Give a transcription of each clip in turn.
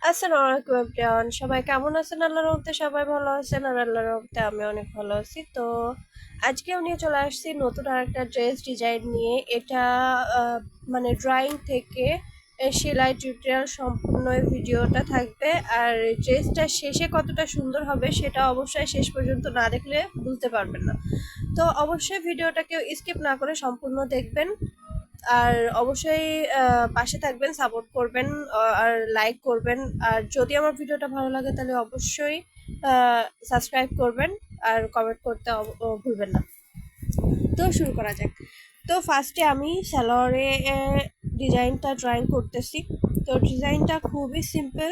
আসসালামু আলাইকুম এভরিওয়ান, সবাই কেমন আছেন? আল্লাহর রহমতে সবাই ভালো আছেন, আর আল্লাহর রহমতে আমি অনেক ভালো আছি। তো আজকেও নিয়ে চলে আসছি নতুন আরেকটা ড্রেস ডিজাইন নিয়ে। এটা মানে ড্রয়িং থেকে সেলাই টিউটোরিয়াল সম্পূর্ণ এই ভিডিওটা থাকবে। আর ড্রেসটা শেষে কতটা সুন্দর হবে সেটা অবশ্যই শেষ পর্যন্ত না দেখলে বুঝতে পারবেন না। তো অবশ্যই ভিডিওটাকে স্কিপ না করে সম্পূর্ণ দেখবেন। আর অবশ্যই পাশে থাকবেন, সাপোর্ট করবেন, আর লাইক করবেন। আর যদি আমার ভিডিওটা ভালো লাগে তাহলে অবশ্যই সাবস্ক্রাইব করবেন আর কমেন্ট করতে ভুলবেন না। তো শুরু করা যাক। তো ফার্স্টে আমি সালোয়ারে ডিজাইনটা ড্রয়িং করতেছি। তো ডিজাইনটা খুবই সিম্পল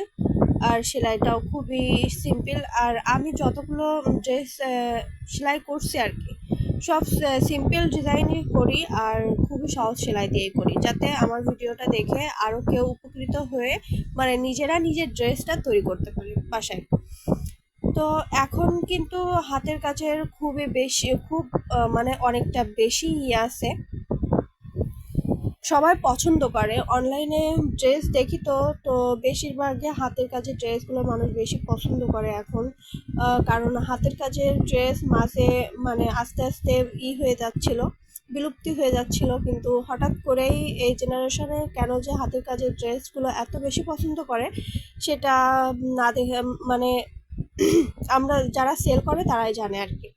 আর সেলাইটাও খুবই সিম্পল। আর আমি যতগুলো ড্রেস সেলাই করছি আর কি, সব সিম্পল ডিজাইনই করি আর খুবই সহজ সেলাই দিয়েই করি, যাতে আমার ভিডিওটা দেখে আরও কেউ উপকৃত হয়ে মানে নিজেরা নিজের ড্রেসটা তৈরি করতে পারে বাসায়। তো এখন কিন্তু হাতের কাজের খুবই বেশি খুব মানে অনেকটা বেশি আছে, সবাই পছন্দ করে। অনলাইনে ড্রেস দেখি তো তো বেশিরভাগই হাতের কাজের ড্রেসগুলো মানুষ বেশি পছন্দ করে এখন। কারণ হাতের কাজের ড্রেস মাঝে মানে আস্তে আস্তে হয়ে যাচ্ছিল, বিলুপ্তি হয়ে যাচ্ছিল। কিন্তু হঠাৎ করেই এই জেনারেশনে কেন যে হাতের কাজের ড্রেসগুলো এত বেশি পছন্দ করে সেটা না দেখে মানে আমরা যারা সেল করে তারাই জানে আর কি।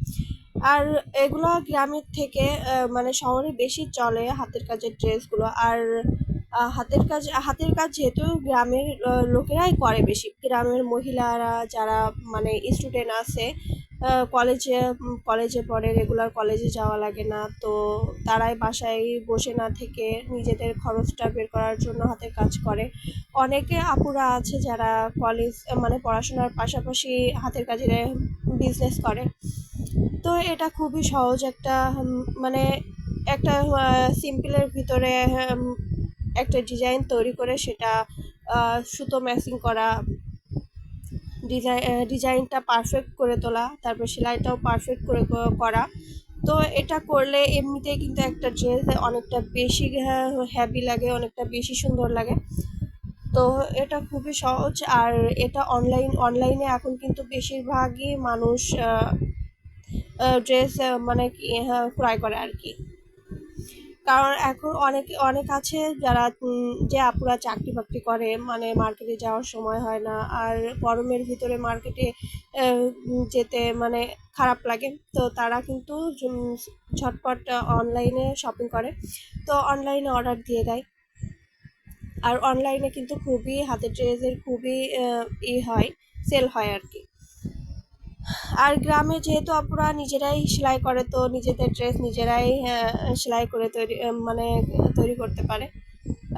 আর এগুলো গ্রামের থেকে মানে শহরে বেশি চলে হাতের কাজের ড্রেসগুলো। আর হাতের কাজ যেহেতু গ্রামের লোকেরাই করে বেশি, গ্রামের মহিলারা যারা মানে স্টুডেন্ট আছে, কলেজে পড়ে, রেগুলার কলেজে যাওয়া লাগে না, তো তারাই বাসায় বসে না থেকে নিজেদের খরচটা বের করার জন্য হাতের কাজ করে। অনেকে আপুরা আছে যারা কলেজ মানে পড়াশোনার পাশাপাশি হাতের কাজের বিজনেস করে। তো এটা খুবই সহজ একটা মানে একটা সিম্পলের ভিতরে একটা ডিজাইন তৈরি করে সেটা সুতো ম্যাচিং করা, ডিজাইনটা পারফেক্ট করে তোলা, তারপর সেলাইটাও পারফেক্ট করে করা। তো এটা করলে এমনিতেই কিন্তু একটা ড্রেস অনেকটা বেশি হ্যাভি লাগে, অনেকটা বেশি সুন্দর লাগে। তো এটা খুবই সহজ। আর এটা অনলাইনে এখন কিন্তু বেশিরভাগই মানুষ ড্রেস মানে কি ক্রয় করে আর কি। কারণ এখন অনেক আছে যারা যে আপুরা চাকরি বাকরি করে, মানে মার্কেটে যাওয়ার সময় হয় না, আর গরমের ভিতরে মার্কেটে যেতে মানে খারাপ লাগে, তো তারা কিন্তু ঝটপট অনলাইনে শপিং করে, তো অনলাইনে অর্ডার দিয়ে দেয়। আর অনলাইনে কিন্তু খুবই হাতের ড্রেসের খুবই হয়, সেল হয় আর কি। আর গ্রামে যেহেতু আপুরা নিজেরাই সেলাই করে, তো নিজেদের ড্রেস নিজেরাই সেলাই করে মানে তৈরি করতে পারে।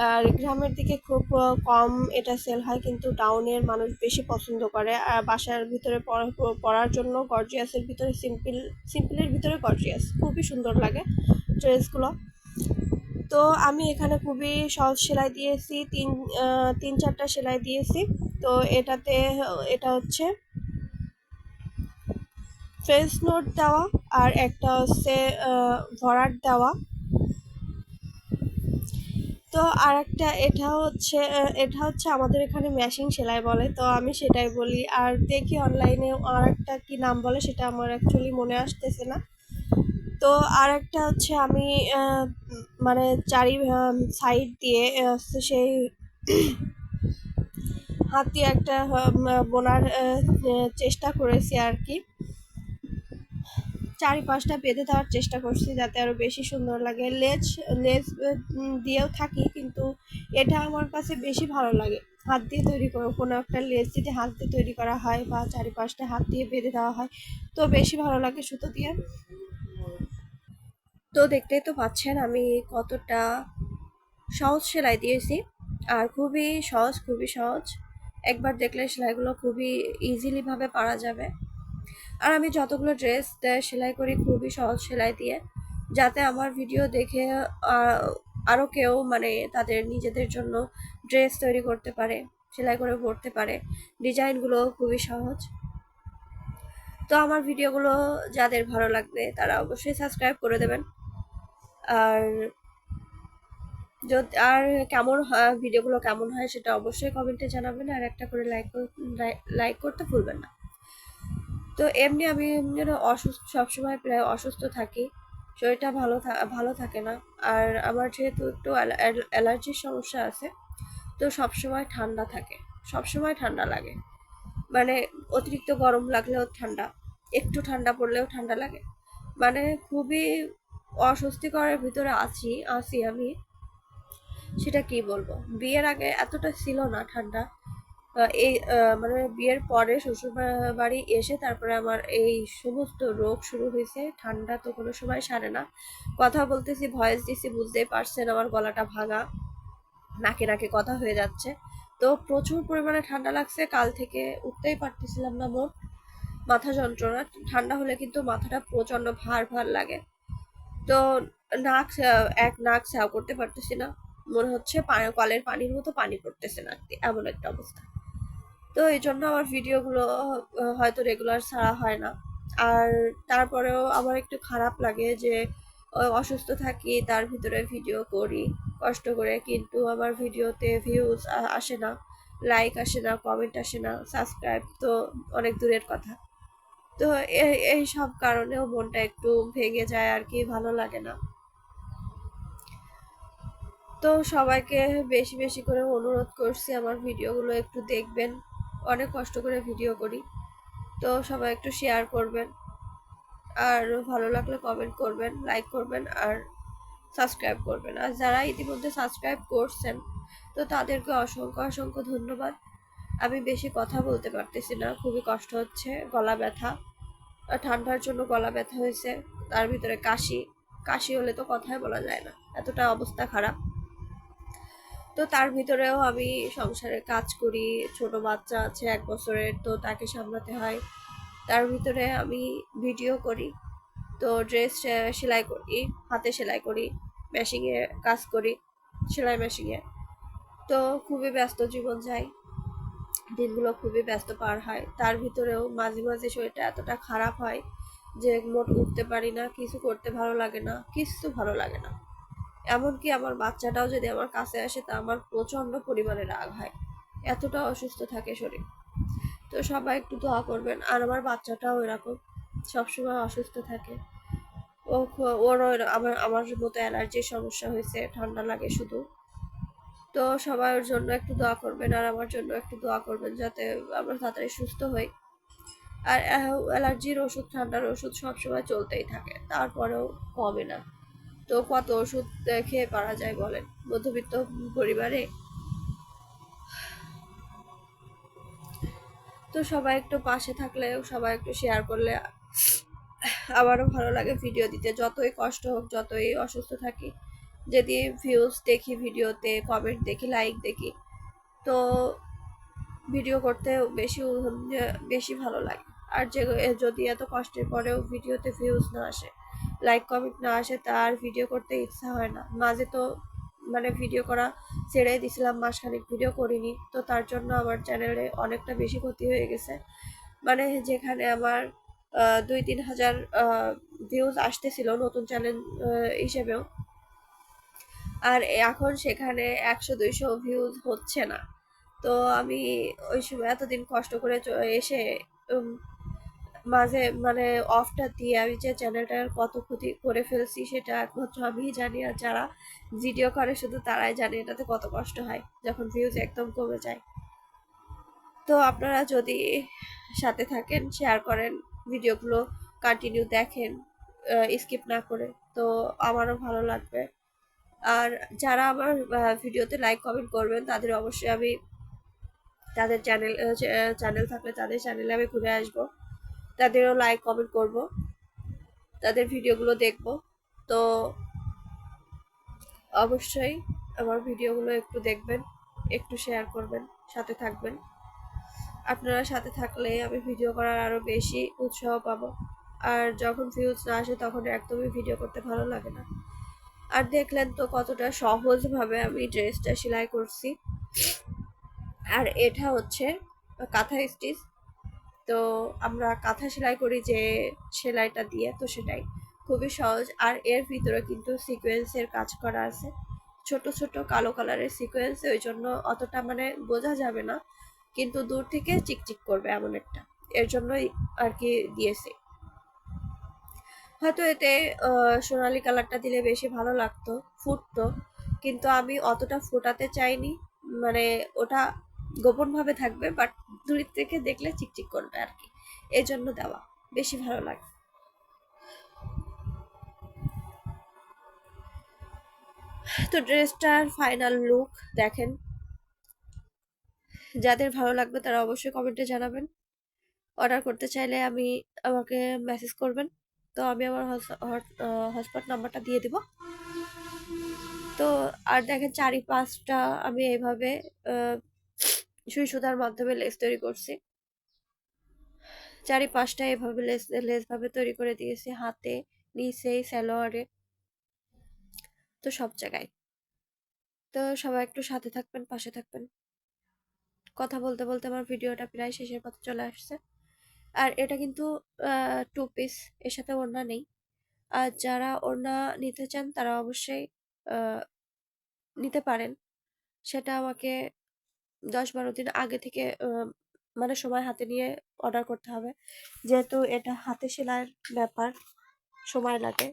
আর গ্রামের দিকে খুব কম এটা সেল হয়, কিন্তু টাউনের মানুষ বেশি পছন্দ করে। আর বাসার ভিতরে পরার জন্য গর্জিয়াসের ভিতরে সিম্পলের ভিতরে গর্জিয়াস খুবই সুন্দর লাগে ড্রেসগুলো। তো আমি এখানে খুবই সহজ সেলাই দিয়েছি, তিন চারটা সেলাই দিয়েছি। তো এটা হচ্ছে ফ্রেঞ্চ নোট দেওয়া, আর একটা হচ্ছে ভরাট দেওয়া। তো আর একটা এটা হচ্ছে আমাদের এখানে মেশিন সেলাই বলে, তো আমি সেটাই বলি। আর দেখি অনলাইনে আর একটা কি নাম বলে সেটা আমার অ্যাকচুয়ালি মনে আসতেছে না। তো আর একটা হচ্ছে আমি মানে চারি সাইড দিয়ে সেই হাত দিয়ে একটা বোনার চেষ্টা করেছি আর কি। চারিপাশটা বেঁধে দেওয়ার চেষ্টা করছি যাতে আরো বেশি সুন্দর লাগে। লেজ লেজ দিয়েও থাকি, কিন্তু এটা আমার কাছে বেশি ভালো লাগে হাত দিয়ে তৈরি করে। কোনো একটা লেজ যদি হাত দিয়ে তৈরি করা হয় বা চারিপাশটা হাত দিয়ে বেঁধে দেওয়া হয় তো বেশি ভালো লাগে সুতো দিয়ে। তো দেখতেই তো পাচ্ছেন আমি কতটা সহজ সেলাই দিয়েছি। আর খুবই সহজ, একবার দেখলে সেলাইগুলো খুবই ইজিলি ভাবে পারা যাবে। আর আমি যতগুলো ড্রেস সেলাই করি খুবই সহজ সেলাই দিয়ে, যাতে আমার ভিডিও দেখে আরও কেউ মানে তাদের নিজেদের জন্য ড্রেস তৈরি করতে পারে, সেলাই করে পরতে পারে। ডিজাইনগুলো খুবই সহজ। তো আমার ভিডিওগুলো যাদের ভালো লাগবে তারা অবশ্যই সাবস্ক্রাইব করে দেবেন। আর আর কেমন ভিডিওগুলো কেমন হয় সেটা অবশ্যই কমেন্টে জানাবেন, আর একটা করে লাইক করতে ভুলবেন না। তো এমনি আমি যেন অসুস্থ, সবসময় প্রায় অসুস্থ থাকি, শরীরটা ভালো থাকে না। আর আমার যেহেতু একটু অ্যালার্জির সমস্যা আছে, তো সবসময় ঠান্ডা থাকে, সবসময় ঠান্ডা লাগে। মানে অতিরিক্ত গরম লাগলেও ঠান্ডা, একটু ঠান্ডা পড়লেও ঠান্ডা লাগে। মানে খুবই অস্বস্তিকরের ভিতরে আছি আমি, সেটা কি বলবো। বিয়ের আগে এতটা ছিল না ঠান্ডা। মানে বিয়ের পরে শ্বশুর বাড়ি এসে তারপরে আমার এই সমস্ত রোগ শুরু হয়েছে। ঠান্ডা তো কোনো সময় সারে না। কথা বলতেছি, ভয়েস দিছি, বুঝতেই পারছেন আমার গলাটা ভাঙা, নাকে নাকে কথা হয়ে যাচ্ছে। তো প্রচুর পরিমাণে ঠান্ডা লাগছে, কাল থেকে উঠতেই পারতেছিলাম না মোট। মাথা যন্ত্রণা, ঠান্ডা হলে কিন্তু মাথাটা প্রচন্ড ভার ভার লাগে। তো নাক স্যাও করতে পারতেছি না, মনে হচ্ছে কলের পানির মতো পানি পড়তেছে নাক দিয়ে, এমন একটা অবস্থা। তো এই জন্য আমার ভিডিওগুলো হয়তো রেগুলার ছাড়া হয় না। আর তারপরেও আমার একটু খারাপ লাগে যে অসুস্থ থাকি, তার ভিতরে ভিডিও করি কষ্ট করে, কিন্তু আমার ভিডিওতে ভিউজ আসে না, লাইক আসে না, কমেন্ট আসে না, সাবস্ক্রাইব তো অনেক দূরের কথা। তো এই সব কারণেও মনটা একটু ভেঙে যায় আর কি, ভালো লাগে না। তো সবাইকে বেশি বেশি করে অনুরোধ করছি আমার ভিডিওগুলো একটু দেখবেন, অনেক কষ্ট করে ভিডিও করি। তো সবাই একটু শেয়ার করবেন, আর ভালো লাগলে কমেন্ট করবেন, লাইক করবেন, আর সাবস্ক্রাইব করবেন। আর যারা ইতিমধ্যে সাবস্ক্রাইব করছেন, তো তাদেরকে অসংখ্য অসংখ্য ধন্যবাদ। আমি বেশি কথা বলতে পারতেছি না, খুবই কষ্ট হচ্ছে, গলা ব্যথা, ঠান্ডার জন্য গলা ব্যথা হয়েছে, তার ভিতরে কাশি। কাশি হলে তো কথাই বলা যায় না, এতটা অবস্থা খারাপ। তো তার ভিতরেও আমি সংসারে কাজ করি, ছোট বাচ্চা আছে 1 বছরের, তো তাকে সামলাতে হয়। তার ভিতরে আমি ভিডিও করি, তো ড্রেস সেলাই করি, হাতে সেলাই করি, মেশিনে কাজ করি, সেলাই মেশিনে। তো খুবই ব্যস্ত জীবন যায়, দিনগুলো খুবই ব্যস্ত পার হয়। তার ভিতরেও মাঝে মাঝে শরীরটা এতটা খারাপ হয় যে মোট উঠতে পারি না, কিছু করতে ভালো লাগে না, কিছু ভালো লাগে না। এমনকি আমার বাচ্চাটাও যদি আমার কাছে আসে তা আমার প্রচন্ড পরিমাণে রাগ হয়, এতটা অসুস্থ থাকে শরীর। তো সবাই একটু দোয়া করবেন। আর আমার বাচ্চাটাও এরকম, সবসময় অসুস্থ থাকে। ওরও আমার মতো অ্যালার্জির সমস্যা হয়েছে, ঠান্ডা লাগে শুধু। তো সবাই ওর জন্য একটু দোয়া করবেন, আর আমার জন্য একটু দোয়া করবেন যাতে আমরা তাড়াতাড়ি সুস্থ হই। আর অ্যালার্জির ওষুধ, ঠান্ডার ওষুধ সবসময় চলতেই থাকে, তারপরেও কমে না। তো কত ওষুধ খেয়ে পারা যায় বলেন, মধ্যবিত্ত পরিবারে। তো সবাই একটু পাশে থাকলে, সবাই একটু শেয়ার করলে আমারও ভালো লাগে ভিডিও দিতে, যতই কষ্ট হোক, যতই অসুস্থ থাকি। যদি ভিউজ দেখি ভিডিওতে, কমেন্ট দেখি, লাইক দেখি, তো ভিডিও করতে বেশি ভালো লাগে। আর যদি এত কষ্টের পরেও ভিডিওতে ভিউজ না আসে, লাইক কমেন্ট না আসে, তার ভিডিও করতে ইচ্ছা হয় না। মাঝে তো মানে ভিডিও করা ছেড়ে দিছিলাম, মাসখানেক ভিডিও করিনি, তো তার জন্য আমার চ্যানেলে অনেকটা বেশি ক্ষতি হয়ে গেছে। মানে যেখানে আমার 2-3 হাজার ভিউজ আসতেছিল নতুন চ্যানেল হিসেবেও, আর এখন সেখানে 100-200 ভিউজ হচ্ছে না। তো আমি ওই সময় এতদিন কষ্ট করে এসে উম, মাঝে মানে অফটা দিয়ে আমি যে চ্যানেলটার কত ক্ষতি করে ফেলছি সেটা একমাত্র আমিই জানি, আর যারা ভিডিও করে শুধু তারাই জানে এটাতে কত কষ্ট হয় যখন ভিউজ একদম কমে যায়। তো আপনারা যদি সাথে থাকেন, শেয়ার করেন, ভিডিওগুলো কন্টিনিউ দেখেন, স্কিপ না করে, তো আমারও ভালো লাগবে। আর যারা আমার ভিডিওতে লাইক কমেন্ট করবেন তাদের অবশ্যই আমি তাদের চ্যানেল থাকলে তাদের চ্যানেলে আমি ঘুরে আসবো, তাদেরও লাইক কমেন্ট করব, তাদের ভিডিওগুলো দেখব। তো অবশ্যই আমার ভিডিওগুলো একটু দেখবেন, একটু শেয়ার করবেন, সাথে থাকবেন। আপনারা সাথে থাকলে আমি ভিডিও করার আরো বেশি উৎসাহ পাবো। আর যখন ভিউজ না আসে তখন একদমই ভিডিও করতে ভালো লাগে না। আর দেখলেন তো কতটা সহজভাবে আমি ড্রেসটা সেলাই করছি। আর এটা হচ্ছে কাঁথা স্টিচ। তো আমরা কাঁথা সেলাই করি যে সেলাইটা দিয়ে, তো সেটাই খুবই সহজ। আর এর ভিতরে কিন্তু সিকোয়েন্সের কাজ করা আছে, ছোট ছোট কালো কালারের সিকোয়েন্স, ওই জন্য অতটা মানে বোঝা যাবে না, কিন্তু দূর থেকে চিকচিক করবে এমন একটা, এর জন্যই আর কি দিয়েছি। হয়তো এতে সোনালি কালারটা দিলে বেশি ভালো লাগতো, ফুটতো, কিন্তু আমি অতটা ফোটাতে চাইনি, মানে ওটা গোপন ভাবে থাকবে, বাট দূর থেকে দেখলে চিকচিক করবে আর কি, এই জন্য দেওয়া বেশি ভালো লাগে। তো ড্রেসটার ফাইনাল লুক দেখেন, যাদের ভালো লাগবে তারা অবশ্যই কমেন্টে জানাবেন। অর্ডার করতে চাইলে আমাকে মেসেজ করবেন, তো আমি আমার হটস্পট নাম্বারটা দিয়ে দিব। তো আর দেখেন চারিপাশটা আমি এইভাবে সুই সুতার মাধ্যমে লেস তৈরি করছি, চারিপাশটা এভাবে লেস লেস ভাবে তৈরি করে দিয়েছি, হাতে, নিচে, সালোয়ারে, তো সব জায়গায়। তো সবাই একটু সাথে থাকবেন, পাশে থাকবেন। কথা বলতে বলতে আমার ভিডিওটা প্রায় শেষের পথে চলে আসছে। আর এটা কিন্তু 2 পিস, এর সাথে ওড়না নেই। আর যারা ওড়না নিতে চান তারা অবশ্যই আহ, নিতে পারেন। সেটা আমাকে 10-12 দিন আগে থেকে মানে সময় হাতে নিয়ে অর্ডার করতে হবে, যেহেতু এটা হাতে সেলাইয়ের ব্যাপার, সময় লাগে,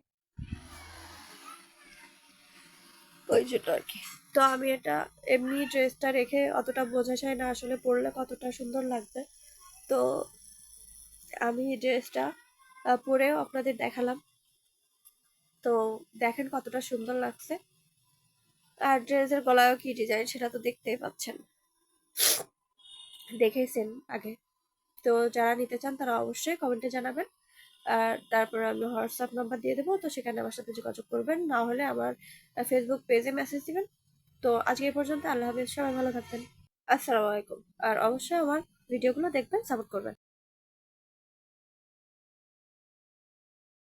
ওই জন্য আর কি। তো আমি এটা এমনি ড্রেসটা রেখে অতটা বোঝা যায় না আসলে পরলে কতটা সুন্দর লাগবে। তো আমি ড্রেসটা পরেও আপনাদের দেখালাম, তো দেখেন কতটা সুন্দর লাগছে। আর ড্রেসের গলায়ও কি ডিজাইন সেটা তো দেখতেই পাচ্ছেন, দেখেছেন আগে। তো যারা নিতে চান তারা অবশ্যই কমেন্টে জানাবেন, আর তারপর আমি হোয়াটসঅ্যাপ নাম্বার দিয়ে দেবো, তো সেখানে আমার সাথে যোগাযোগ করবেন, না হলে আমার ফেসবুক পেজে মেসেজ দিবেন। তো আজকে এই পর্যন্ত, আল্লাহ হাফেজ, সবাই ভালো থাকবেন। আসসালামু আলাইকুম। আর অবশ্যই আমার ভিডিওগুলো দেখবেন, সাপোর্ট করবেন।